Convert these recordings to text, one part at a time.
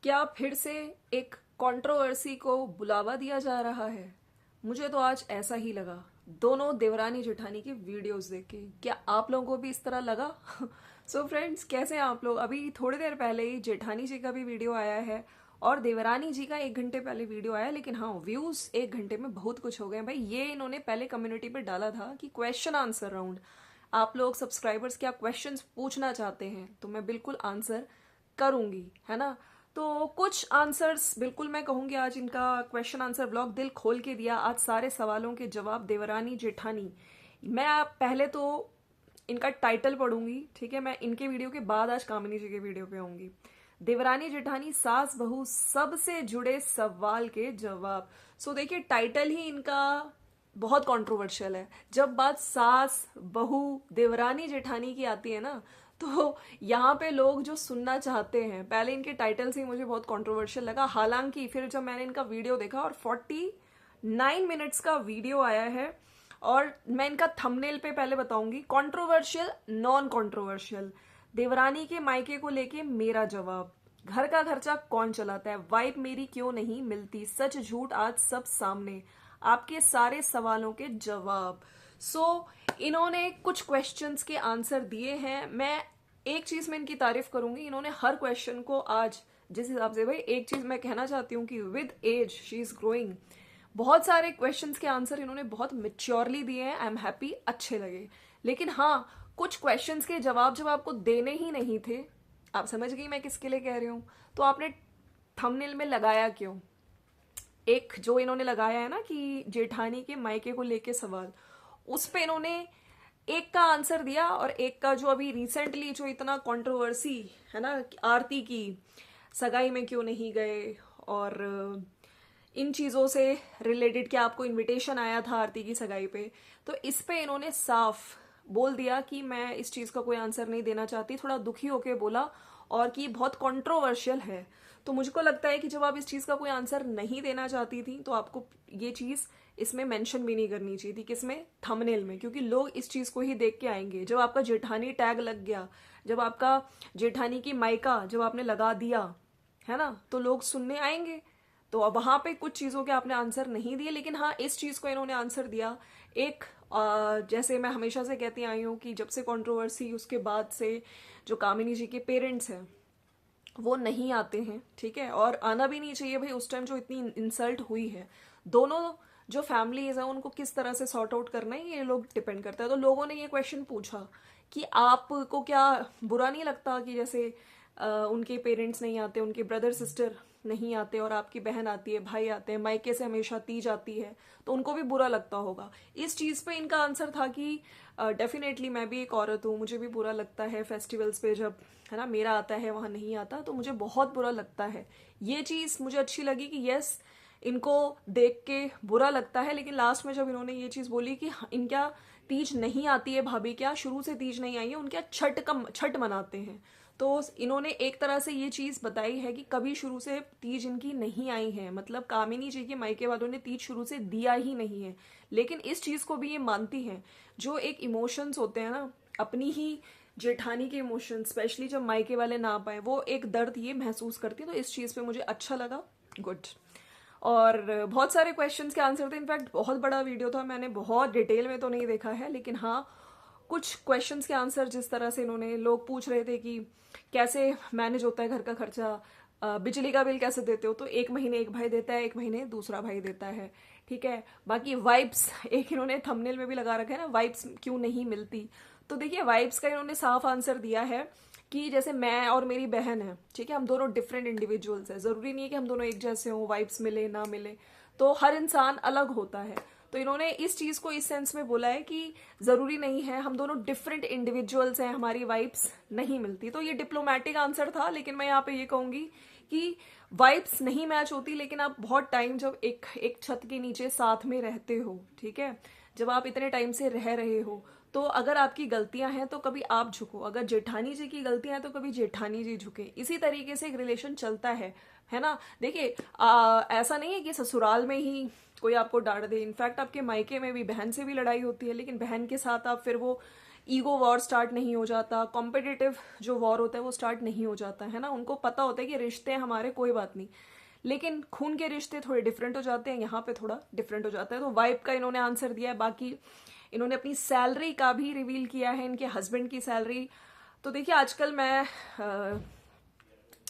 क्या फिर से एक कंट्रोवर्सी को बुलावा दिया जा रहा है? मुझे तो आज ऐसा ही लगा दोनों देवरानी जेठानी की वीडियोस देख के। क्या आप लोगों को भी इस तरह लगा? सो फ्रेंड्स, कैसे हैं आप लोग? अभी थोड़ी देर पहले ही जेठानी जी का भी वीडियो आया है और देवरानी जी का 1 घंटे पहले वीडियो आया, लेकिन हाँ, व्यूज 1 घंटे में बहुत कुछ हो गए भाई। ये इन्होंने पहले कम्युनिटी पे डाला था कि क्वेश्चन आंसर राउंड, आप लोग सब्सक्राइबर्स क्या क्वेश्चंस पूछना चाहते हैं तो मैं बिल्कुल आंसर करूंगी, है ना। तो कुछ आंसर्स बिल्कुल मैं कहूंगी, आज इनका क्वेश्चन आंसर ब्लॉग दिल खोल के दिया। आज सारे सवालों के जवाब देवरानी जेठानी। मैं आप पहले तो इनका टाइटल पढ़ूंगी, ठीक है। मैं इनके वीडियो के बाद आज कामिनी जी के वीडियो पे आऊंगी। देवरानी जेठानी सास बहू सबसे जुड़े सवाल के जवाब। सो देखिए, टाइटल ही इनका बहुत कंट्रोवर्शियल है। जब बात सास बहू देवरानी जेठानी की आती है ना, तो यहाँ पे लोग जो सुनना चाहते हैं, पहले इनके टाइटल से ही मुझे बहुत कंट्रोवर्शियल लगा। हालांकि फिर जब मैंने इनका वीडियो देखा और 49 मिनट्स का वीडियो आया है, और मैं इनका थंबनेल पे पहले बताऊंगी कंट्रोवर्शियल नॉन कंट्रोवर्शियल। देवरानी के मायके को लेके मेरा जवाब, घर का खर्चा कौन चलाता है, वाइब मेरी क्यों नहीं मिलती, सच झूठ आज सब सामने, आपके सारे सवालों के जवाब। इन्होंने कुछ क्वेश्चंस के आंसर दिए हैं। मैं एक चीज में इनकी तारीफ करूंगी, इन्होंने हर क्वेश्चन को आज जिस हिसाब से, भाई एक चीज मैं कहना चाहती हूँ कि with age she is growing. बहुत सारे क्वेश्चंस के आंसर इन्होंने बहुत मेच्योरली दिए हैं। आई एम हैप्पी, अच्छे लगे। लेकिन हाँ, कुछ क्वेश्चंस के जवाब जब आपको देने ही नहीं थे, आप समझ गई मैं किसके लिए कह रही हूँ, तो आपने थंबनेल में लगाया क्यों? एक जो इन्होंने लगाया है ना कि जेठानी के मायके को लेके सवाल, उस पे इन्होंने एक का आंसर दिया, और एक का जो अभी रिसेंटली जो इतना कंट्रोवर्सी है ना, आरती की सगाई में क्यों नहीं गए, और इन चीज़ों से रिलेटेड क्या आपको इनविटेशन आया था आरती की सगाई पे, तो इस पे इन्होंने साफ बोल दिया कि मैं इस चीज़ का कोई आंसर नहीं देना चाहती। थोड़ा दुखी होके बोला, और कि बहुत कंट्रोवर्शियल है। तो मुझको लगता है कि जब आप इस चीज़ का कोई आंसर नहीं देना चाहती थी, तो आपको ये चीज़ इसमें मेंशन भी नहीं करनी चाहिए थी। किसमें? थंबनेल में, क्योंकि लोग इस चीज़ को ही देख के आएंगे। जब आपका जेठानी टैग लग गया, जब आपका जेठानी की मायका जब आपने लगा दिया, है ना, तो लोग सुनने आएंगे। तो अब वहां पे कुछ चीजों के आपने आंसर नहीं दिए, लेकिन हाँ, इस चीज को इन्होंने आंसर दिया। एक जैसे मैं हमेशा से कहती आई हूँ कि जब से कंट्रोवर्सी, उसके बाद से जो कामिनी जी के पेरेंट्स हैं वो नहीं आते हैं, ठीक है, और आना भी नहीं चाहिए भाई। उस टाइम जो इतनी इंसल्ट हुई है, दोनों जो फैमिलीज हैं उनको किस तरह से सॉर्ट आउट करना है, ये लोग डिपेंड करता है। तो लोगों ने ये क्वेश्चन पूछा कि आपको क्या बुरा नहीं लगता कि जैसे उनके पेरेंट्स नहीं आते, उनके ब्रदर सिस्टर नहीं आते, और आपकी बहन आती है, भाई आते हैं, मायके से हमेशा तीज आती है, तो उनको भी बुरा लगता होगा। इस चीज पे इनका आंसर था कि डेफिनेटली मैं भी एक औरत हूँ, मुझे भी बुरा लगता है फेस्टिवल्स पे जब, है ना, मेरा आता है वहां नहीं आता, तो मुझे बहुत बुरा लगता है। ये चीज मुझे अच्छी लगी कि यस, इनको देख के बुरा लगता है। लेकिन लास्ट में जब इन्होंने ये चीज बोली कि इनका तीज नहीं आती है, भाभी क्या शुरू से तीज नहीं आई है, उनके छठ मनाते हैं, तो इन्होंने एक तरह से ये चीज बताई है कि कभी शुरू से तीज इनकी नहीं आई है। मतलब कामिनी जी के मायके वालों ने तीज शुरू से दिया ही नहीं है। लेकिन इस चीज को भी ये मानती हैं, जो एक इमोशंस होते हैं ना, अपनी ही जेठानी के इमोशन, स्पेशली जब मायके वाले ना पाए, वो एक दर्द ये महसूस करती है। तो इस चीज पे मुझे अच्छा लगा, गुड। और बहुत सारे क्वेश्चंस के आंसर थे। इनफैक्ट बहुत बड़ा वीडियो था, मैंने बहुत डिटेल में तो नहीं देखा है, लेकिन हाँ, कुछ क्वेश्चंस के आंसर जिस तरह से इन्होंने, लोग पूछ रहे थे कि कैसे मैनेज होता है घर का खर्चा, बिजली का बिल कैसे देते हो, तो 1 महीने एक भाई देता है, 1 महीने दूसरा भाई देता है, ठीक है। बाकी वाइब्स, एक इन्होंने थंबनेल में भी लगा रखा है ना, वाइब्स क्यों नहीं मिलती। तो देखिए, वाइब्स का इन्होंने साफ आंसर दिया है कि जैसे मैं और मेरी बहन है, ठीक है, हम दोनों डिफरेंट इंडिविजुअल्स हैं, जरूरी नहीं है कि हम दोनों एक जैसे हों, वाइब्स मिले ना मिले, तो हर इंसान अलग होता है। तो इन्होंने इस चीज को इस सेंस में बोला है कि जरूरी नहीं है, हम दोनों डिफरेंट इंडिविजुअल्स हैं, हमारी वाइब्स नहीं मिलती। तो ये डिप्लोमेटिक आंसर था, लेकिन मैं यहाँ पे ये कहूंगी कि वाइब्स नहीं मैच होती, लेकिन आप बहुत टाइम जब एक एक छत के नीचे साथ में रहते हो, ठीक है, जब आप इतने टाइम से रह रहे हो, तो अगर आपकी गलतियां हैं तो कभी आप झुको, अगर जेठानी जी की गलतियां हैं तो कभी जेठानी जी झुके। इसी तरीके से एक रिलेशन चलता है ना। देखिए, ऐसा नहीं है कि ससुराल में ही कोई आपको डांट दे। इनफैक्ट आपके मायके में भी बहन से भी लड़ाई होती है, लेकिन बहन के साथ आप फिर वो ईगो वॉर स्टार्ट नहीं हो जाता, कॉम्पिटिटिव जो वॉर होता है वो स्टार्ट नहीं हो जाता है ना। उनको पता होता है कि रिश्ते हैं हमारे, कोई बात नहीं, लेकिन खून के रिश्ते थोड़े डिफरेंट हो जाते हैं, यहाँ पे थोड़ा डिफरेंट हो जाता है। तो वाइफ का इन्होंने आंसर दिया है। बाकी इन्होंने अपनी सैलरी का भी रिवील किया है, इनके हस्बैंड की सैलरी। तो देखिए आजकल मैं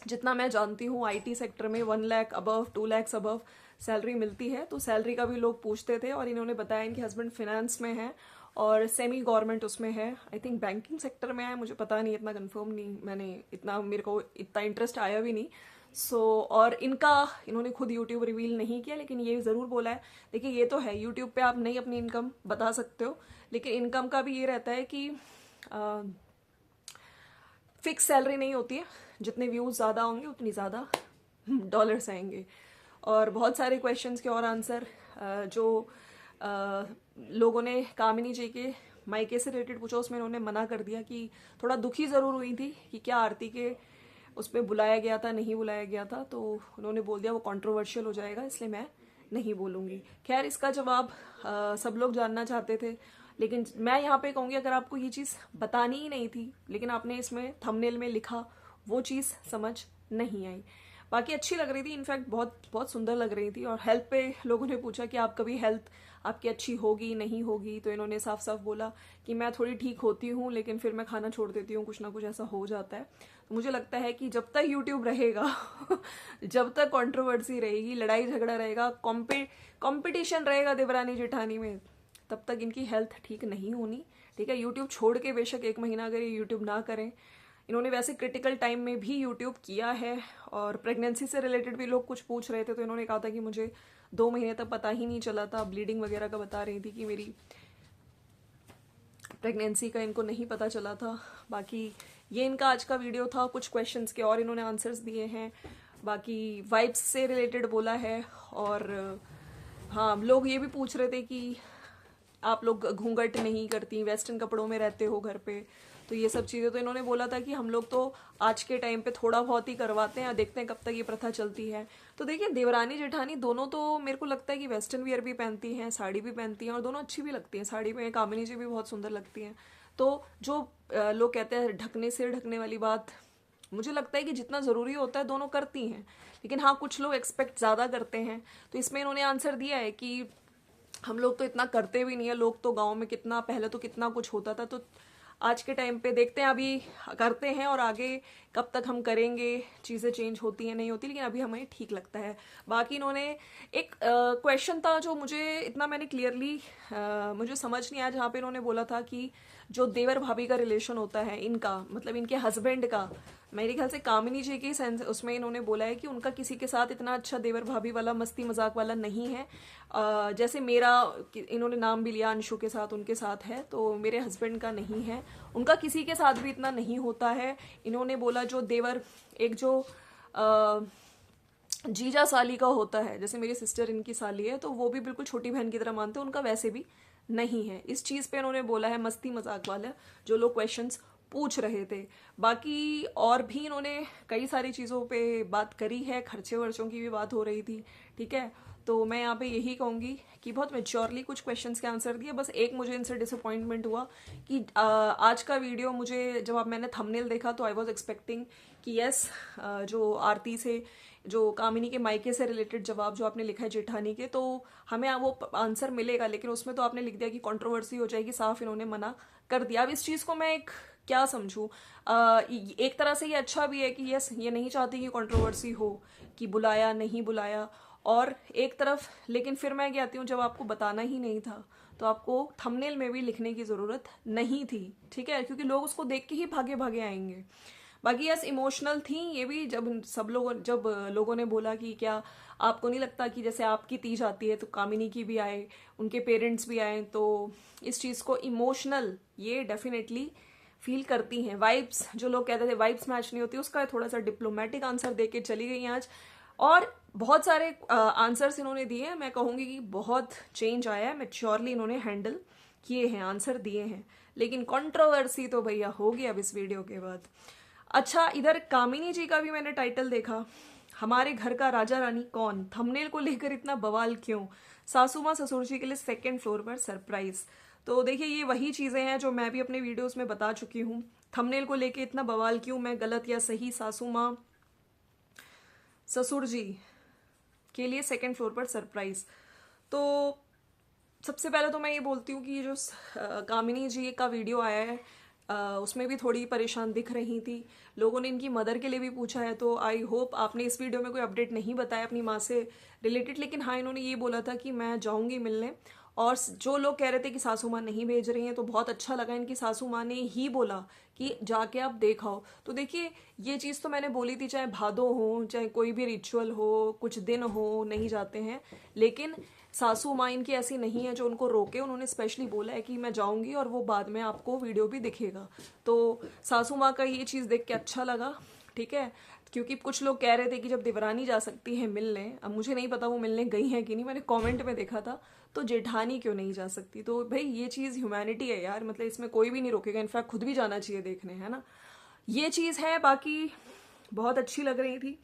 जितना मैं जानती हूँ आईटी सेक्टर में 1 lakh above, 2 lakh above salary मिलती है। तो सैलरी का भी लोग पूछते थे, और इन्होंने बताया इनके हस्बैंड फिनेंस में है और सेमी गवर्नमेंट उसमें है, आई थिंक बैंकिंग सेक्टर में है, मुझे पता नहीं, इतना कंफर्म नहीं, मैंने इतना, मेरे को इतना इंटरेस्ट आया भी नहीं। और इनका इन्होंने खुद यूट्यूब रिवील नहीं किया, लेकिन ये ज़रूर बोला है। देखिए ये तो है, यूट्यूब पे आप नहीं अपनी इनकम बता सकते हो, लेकिन इनकम का भी ये रहता है कि फिक्स सैलरी नहीं होती है, जितने व्यूज़ ज़्यादा होंगे उतनी ज़्यादा डॉलर्स आएंगे। और बहुत सारे क्वेश्चंस के और आंसर जो लोगों ने कामिनी जी के मायके से रिलेटेड पूछा, उसमें उन्होंने मना कर दिया कि थोड़ा दुखी ज़रूर हुई थी कि क्या आरती के उस पर बुलाया गया था, नहीं बुलाया गया था। तो उन्होंने बोल दिया वो कंट्रोवर्शियल हो जाएगा, इसलिए मैं नहीं बोलूँगी। खैर इसका जवाब सब लोग जानना चाहते थे, लेकिन मैं यहाँ पे कहूँगी अगर आपको ये चीज़ बतानी ही नहीं थी, लेकिन आपने इसमें थंबनेल में लिखा, वो चीज़ समझ नहीं आई। बाकी अच्छी लग रही थी, इनफैक्ट बहुत बहुत सुंदर लग रही थी। और हेल्थ पे लोगों ने पूछा कि आप कभी हेल्थ आपकी अच्छी होगी नहीं होगी, तो इन्होंने साफ साफ बोला कि मैं थोड़ी ठीक होती हूँ, लेकिन फिर मैं खाना छोड़ देती हूँ, कुछ ना कुछ ऐसा हो जाता है। तो मुझे लगता है कि जब तक यूट्यूब रहेगा जब तक कंट्रोवर्सी रहेगी, लड़ाई झगड़ा रहेगा, कंपटीशन रहेगा देवरानी जेठानी में, तब तक इनकी हेल्थ ठीक नहीं होनी। ठीक है, यूट्यूब छोड़ के बेशक 1 महीना अगर ये यूट्यूब ना करें। इन्होंने वैसे क्रिटिकल टाइम में भी यूट्यूब किया है, और प्रेगनेंसी से रिलेटेड भी लोग कुछ पूछ रहे थे, तो इन्होंने कहा था कि मुझे 2 महीने तक पता ही नहीं चला था, ब्लीडिंग वगैरह का बता रही थी कि मेरी प्रेगनेंसी का इनको नहीं पता चला था। बाकी ये इनका आज का वीडियो था, कुछ क्वेश्चंस के और इन्होंने आंसर्स दिए हैं। बाकी वाइब्स से रिलेटेड बोला है। और हाँ, लोग ये भी पूछ रहे थे कि आप लोग घूंघट नहीं करती, वेस्टर्न कपड़ों में रहते हो घर पे, तो ये सब चीज़ें। तो इन्होंने बोला था कि हम लोग तो आज के टाइम पे थोड़ा बहुत ही करवाते हैं, देखते हैं कब तक ये प्रथा चलती है। तो देखिए देवरानी जेठानी दोनों तो मेरे को लगता है कि वेस्टर्न वियर भी पहनती हैं, साड़ी भी पहनती हैं, और दोनों अच्छी भी लगती हैं। साड़ी में कामिनी जी भी बहुत सुंदर लगती हैं। तो जो लोग कहते हैं ढकने से ढकने वाली बात, मुझे लगता है कि जितना ज़रूरी होता है दोनों करती हैं, लेकिन हाँ कुछ लोग एक्सपेक्ट ज़्यादा करते हैं। तो इसमें इन्होंने आंसर दिया है कि हम लोग तो इतना करते भी नहीं है, लोग तो गांव में कितना, पहले तो कितना कुछ होता था, तो आज के टाइम पे देखते हैं, अभी करते हैं और आगे कब तक हम करेंगे, चीज़ें चेंज होती हैं नहीं होती, लेकिन अभी हमें ठीक लगता है। बाकी इन्होंने एक क्वेश्चन था जो मुझे इतना मैंने क्लियरली मुझे समझ नहीं आया, जहाँ पे इन्होंने बोला था कि जो देवर भाभी का रिलेशन होता है इनका, मतलब इनके हस्बैंड का, मेरे ख्याल से कामिनी जी की सेंस उसमें इन्होंने बोला है कि उनका किसी के साथ इतना अच्छा देवर भाभी वाला मस्ती मजाक वाला नहीं है। जैसे मेरा, इन्होंने नाम भी लिया, अंशु के साथ उनके साथ है, तो मेरे हस्बैंड का नहीं है, उनका किसी के साथ भी इतना नहीं होता है। इन्होंने बोला जो देवर एक जो जीजा साली का होता है, जैसे मेरी सिस्टर इनकी साली है, तो वो भी बिल्कुल छोटी बहन की तरह मानते हैं, उनका वैसे भी नहीं है। इस चीज़ पे इन्होंने बोला है, मस्ती मजाक वाला, जो लोग क्वेश्चंस पूछ रहे थे। बाकी और भी इन्होंने कई सारी चीज़ों पे बात करी है, खर्चे वर्चों की भी बात हो रही थी। ठीक है, तो मैं यहाँ पे यही कहूँगी कि बहुत मेच्योरली कुछ क्वेश्चंस के आंसर दिए। बस एक मुझे इनसे डिसअपॉइंटमेंट हुआ कि आज का वीडियो मुझे जब आप मैंने थंबनेल देखा तो आई वॉज एक्सपेक्टिंग कि यस, जो आरती से, जो कामिनी के मायके से रिलेटेड जवाब जो आपने लिखा है जेठानी के, तो हमें वो आंसर मिलेगा, लेकिन उसमें तो आपने लिख दिया कि कंट्रोवर्सी हो जाएगी, साफ इन्होंने मना कर दिया। अब इस चीज़ को मैं एक क्या समझूं, एक तरह से ये अच्छा भी है कि यस, ये नहीं चाहती कि कंट्रोवर्सी हो, कि बुलाया नहीं बुलाया, और एक तरफ, लेकिन फिर मैं कहती हूँ जब आपको बताना ही नहीं था तो आपको थंबनेल में भी लिखने की ज़रूरत नहीं थी। ठीक है, क्योंकि लोग उसको देख के ही भागे भागे आएंगे। बाकी यस, इमोशनल थी ये भी, जब लोगों ने बोला कि क्या आपको नहीं लगता कि जैसे आपकी तीज आती है तो कामिनी की भी आए, उनके पेरेंट्स भी आए, तो इस चीज़ को इमोशनल ये डेफिनेटली फील करती हैं। वाइब्स, जो लोग कहते थे वाइब्स मैच नहीं होती, उसका थोड़ा सा डिप्लोमेटिक आंसर दे के चली गई आज। और बहुत सारे आंसर्स इन्होंने दिए हैं, मैं कहूँगी कि बहुत चेंज आया है, मैच्योरली इन्होंने हैंडल किए हैं, आंसर दिए हैं। लेकिन कंट्रोवर्सी तो भैया होगी अब इस वीडियो के बाद। अच्छा, इधर कामिनी जी का भी मैंने टाइटल देखा, हमारे घर का राजा रानी कौन, थंबनेल को लेकर इतना बवाल क्यों, सासू माँ ससुर जी के लिए 2nd फ्लोर पर सरप्राइज। तो देखिए ये वही चीज़ें हैं जो मैं भी अपने वीडियोस में बता चुकी हूँ। थंबनेल को लेके इतना बवाल क्यों, मैं गलत या सही, सासू माँ ससुर जी के लिए सेकंड फ्लोर पर सरप्राइज। तो सबसे पहले तो मैं ये बोलती हूँ कि ये जो कामिनी जी का वीडियो आया है उसमें भी थोड़ी परेशान दिख रही थी। लोगों ने इनकी मदर के लिए भी पूछा है, तो आई होप आपने इस वीडियो में कोई अपडेट नहीं बताया अपनी माँ से रिलेटेड, लेकिन हाँ इन्होंने ये बोला था कि मैं जाऊँगी मिलने। और जो लोग कह रहे थे कि सासू माँ नहीं भेज रही हैं, तो बहुत अच्छा लगा इनकी सासू माँ ने ही बोला कि जाके आप देखाओ। तो देखिए ये चीज़ तो मैंने बोली थी, चाहे भादो हो चाहे कोई भी रिचुअल हो, कुछ दिन हो नहीं जाते हैं, लेकिन सासू माँ इनकी ऐसी नहीं है जो उनको रोके। उन्होंने स्पेशली बोला है कि मैं जाऊंगी और वो बाद में आपको वीडियो भी दिखेगा। तो सासू माँ का ये चीज़ देख के अच्छा लगा, ठीक है। क्योंकि कुछ लोग कह रहे थे कि जब देवरानी जा सकती है मिलने, अब मुझे नहीं पता वो मिलने गई हैं कि नहीं, मैंने कमेंट में देखा था, तो जेठानी क्यों नहीं जा सकती। तो भाई ये चीज़ ह्यूमैनिटी है यार, मतलब इसमें कोई भी नहीं रोकेगा, इनफैक्ट खुद भी जाना चाहिए देखने, है ना। ये चीज़ है। बाकी बहुत अच्छी लग रही थी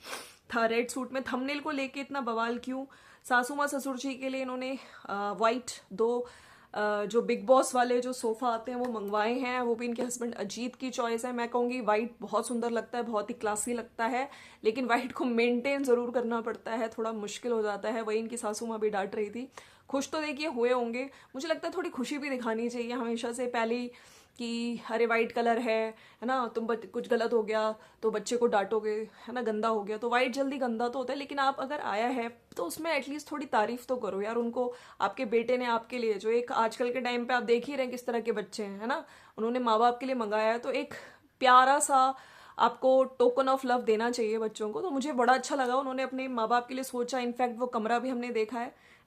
था रेड सूट में। थंबनेल को लेके इतना बवाल क्यों, सासू माँ ससुर जी के लिए इन्होंने वाइट दो जो बिग बॉस वाले जो सोफा आते हैं वो मंगवाए हैं, वो भी इनके हस्बैंड अजीत की चॉइस है। मैं कहूँगी वाइट बहुत सुंदर लगता है, बहुत ही क्लासी लगता है, लेकिन वाइट को मेंटेन जरूर करना पड़ता है, थोड़ा मुश्किल हो जाता है। वही इनकी सासू माँ भी डांट रही थी। खुश तो देखिए हुए होंगे, मुझे लगता है थोड़ी खुशी भी दिखानी चाहिए हमेशा से पहले ही कि अरे वाइट कलर है ना, तुम कुछ गलत हो गया तो बच्चे को डांटोगे, है ना, गंदा हो गया तो वाइट जल्दी गंदा तो होता है, लेकिन आप अगर आया है तो उसमें एटलीस्ट थोड़ी तारीफ तो करो यार उनको। आपके बेटे ने आपके लिए, जो एक आजकल के टाइम पे आप देख ही रहे हैं किस तरह के बच्चे हैं, है ना, उन्होंने माँ बाप के लिए मंगाया है, तो एक प्यारा सा आपको टोकन ऑफ लव देना चाहिए बच्चों को। तो मुझे बड़ा अच्छा लगा उन्होंने अपने माँ बाप के लिए सोचा। इनफैक्ट वो कमरा भी हमने देखा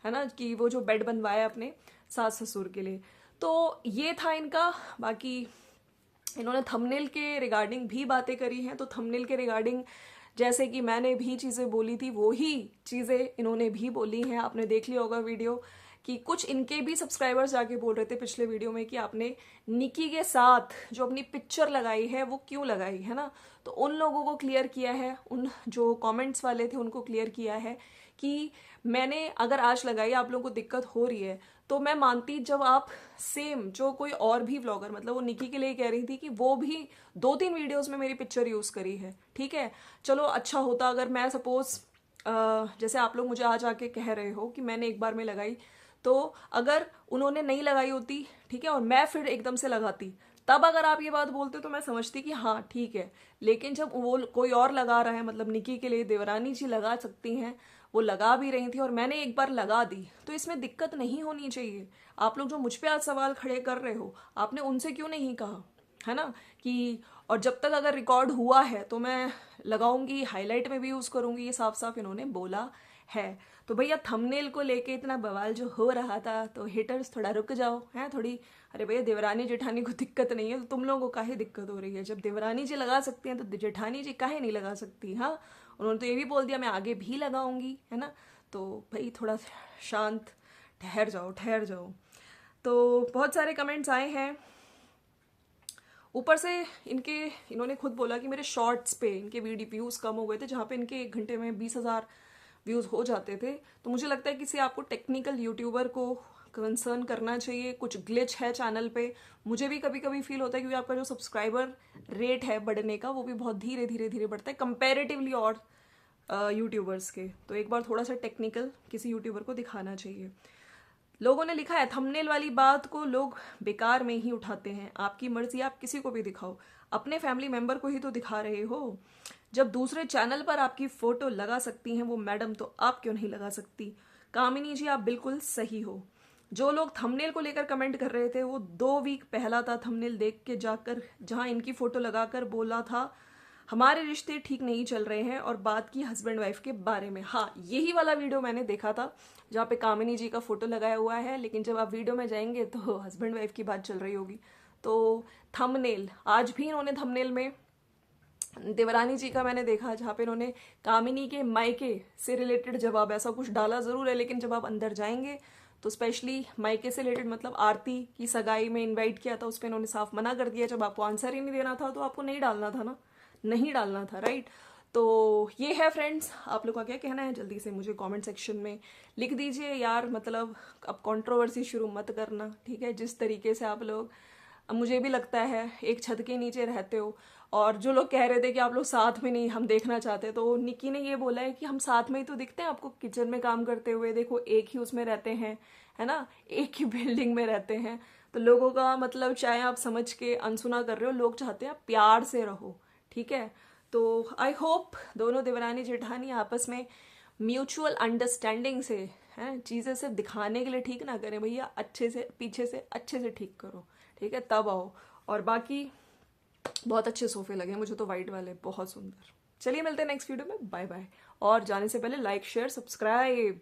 है ना, कि वो जो बेड बनवाया अपने सास ससुर के लिए। तो ये था इनका। बाकी इन्होंने थंबनेल के रिगार्डिंग भी बातें करी हैं, तो थंबनेल के रिगार्डिंग जैसे कि मैंने भी चीज़ें बोली थी वो ही चीज़ें इन्होंने भी बोली हैं। आपने देख लिया होगा वीडियो कि कुछ इनके भी सब्सक्राइबर्स जाके बोल रहे थे पिछले वीडियो में कि आपने निकी के साथ जो अपनी पिक्चर लगाई है वो क्यों लगाई, है ना। तो उन लोगों को क्लियर किया है, उन जो कमेंट्स वाले थे उनको क्लियर किया है कि मैंने अगर आज लगाई आप लोगों को दिक्कत हो रही है, तो मैं मानती जब आप सेम जो कोई और भी व्लॉगर, मतलब वो निकी के लिए कह रही थी कि वो भी 2-3 वीडियोस में मेरी पिक्चर यूज करी है, ठीक है। चलो अच्छा होता अगर मैं सपोज जैसे आप लोग मुझे आज आके कह रहे हो कि मैंने एक बार में लगाई, तो अगर उन्होंने नहीं लगाई होती, ठीक है, और मैं फिर एकदम से लगाती, तब अगर आप ये बात बोलते तो मैं समझती कि हाँ ठीक है। लेकिन जब वो कोई और लगा रहा है, मतलब निकी के लिए देवरानी जी लगा सकती हैं, वो लगा भी रही थी और मैंने एक बार लगा दी, तो इसमें दिक्कत नहीं होनी चाहिए। आप लोग जो मुझ पे आज सवाल खड़े कर रहे हो, आपने उनसे क्यों नहीं कहा, है ना, कि और जब तक अगर रिकॉर्ड हुआ है तो मैं लगाऊंगी, हाईलाइट में भी यूज करूंगी, ये साफ साफ इन्होंने बोला है। तो भैया थंबनेल को लेके इतना बवाल जो हो रहा था, तो हेटर्स थोड़ा रुक जाओ, है थोड़ी। अरे भैया देवरानी जेठानी को दिक्कत नहीं है तो तुम लोगों को काहे दिक्कत हो रही है। जब देवरानी जी लगा सकती हैं तो जेठानी जी काहे नहीं लगा सकती। हाँ उन्होंने तो ये भी बोल दिया मैं आगे भी लगाऊंगी, है ना। तो भाई थोड़ा शांत ठहर जाओ, ठहर जाओ। तो बहुत सारे कमेंट्स आए हैं। ऊपर से इन्होंने खुद बोला कि मेरे शॉर्ट्स पे इनके वीडियो व्यूज़ कम हो गए थे, जहाँ पे इनके 1 घंटे में 20,000 व्यूज़ हो जाते थे। तो मुझे लगता है किसी आपको टेक्निकल यूट्यूबर को कंसर्न करना चाहिए, कुछ ग्लिच है चैनल पे। मुझे भी कभी कभी फील होता है क्योंकि आपका जो सब्सक्राइबर रेट है बढ़ने का वो भी बहुत धीरे धीरे धीरे बढ़ता है कंपेरेटिवली और यूट्यूबर्स के। तो एक बार थोड़ा सा टेक्निकल किसी यूट्यूबर को दिखाना चाहिए। लोगों ने लिखा है थंबनेल वाली बात को लोग बेकार में ही उठाते हैं, आपकी मर्जी, आप किसी को भी दिखाओ, अपने फैमिली मेंबर को ही तो दिखा रहे हो। जब दूसरे चैनल पर आपकी फोटो लगा सकती हैं वो मैडम, तो आप क्यों नहीं लगा सकती। कामिनी जी आप बिल्कुल सही हो। जो लोग थंबनेल को लेकर कमेंट कर रहे थे वो 2 वीक पहला था थंबनेल देख के जाकर, जहां इनकी फोटो लगाकर बोला था हमारे रिश्ते ठीक नहीं चल रहे हैं, और बात की हस्बैंड वाइफ के बारे में। हाँ यही वाला वीडियो मैंने देखा था जहाँ पे कामिनी जी का फोटो लगाया हुआ है, लेकिन जब आप वीडियो में जाएंगे तो हस्बैंड वाइफ की बात चल रही होगी। तो थंबनेल आज भी इन्होंने थंबनेल में देवरानी जी का मैंने देखा जहाँ पे इन्होंने कामिनी के मायके से रिलेटेड जवाब ऐसा कुछ डाला जरूर है, लेकिन जब आप अंदर जाएंगे तो स्पेशली मायके से रिलेटेड, मतलब आरती की सगाई में इनवाइट किया था उस पर इन्होंने साफ मना कर दिया। जब आपको आंसर ही नहीं देना था तो आपको नहीं डालना था ना, नहीं डालना था, राइट। तो ये है फ्रेंड्स, आप लोग का क्या कहना है जल्दी से मुझे कमेंट सेक्शन में लिख दीजिए यार। मतलब अब कंट्रोवर्सी शुरू मत करना, ठीक है? जिस तरीके से आप लोग, अब मुझे भी लगता है एक छत के नीचे रहते हो, और जो लोग कह रहे थे कि आप लोग साथ में नहीं हम देखना चाहते, तो निकी ने ये बोला है कि हम साथ में ही तो दिखते हैं आपको किचन में काम करते हुए, देखो एक ही उसमें रहते हैं, है ना, एक ही बिल्डिंग में रहते हैं। तो लोगों का मतलब चाहे आप समझ के अनसुना कर रहे हो, लोग चाहते हैं आप प्यार से रहो, ठीक है? तो आई होप दोनों देवरानी जेठानी आपस में म्यूचुअल अंडरस्टैंडिंग से हैं, चीज़ें सिर्फ दिखाने के लिए ठीक ना करें भैया, अच्छे से पीछे से अच्छे से ठीक करो, ठीक है? तब आओ। और बाकी बहुत अच्छे सोफे लगे मुझे तो, वाइट वाले बहुत सुंदर। चलिए मिलते हैं नेक्स्ट वीडियो में, बाय बाय। और जाने से पहले लाइक शेयर सब्सक्राइब।